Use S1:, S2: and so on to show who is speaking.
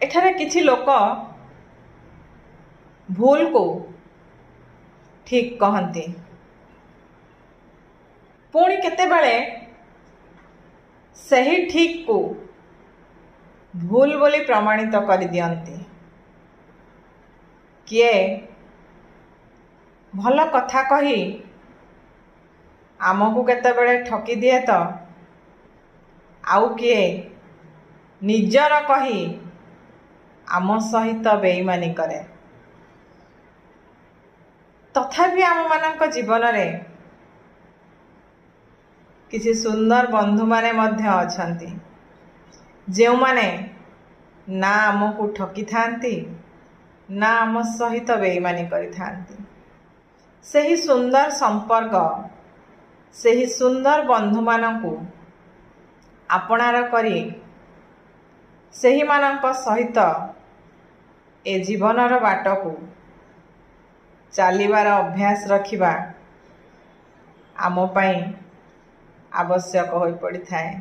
S1: एठारे किछि लोक भूल को ठीक कहती, पुणी केतेबेले सही ठीक को भूल बोली प्रमाणित कर दियंती। किए भल कथा कही आमको केतेबेले ठकी दिए तो आउ किए निजर कही आम सहित बेईमानी करे। तथापि आम मानक जीवन रे किसी सुंदर बंधु माने मध्य अछंती जेउ माने ना आमको ठकी थांती ना आम सहित बेईमानी करि थांती। सही सुंदर संपर्क सही सुंदर बंधु मानकु आपणार करी सही मानक सहित ए जीवनर बाट को चलिबार अभ्यास रखिबा आम पई आवश्यक होई पड़ी थाए।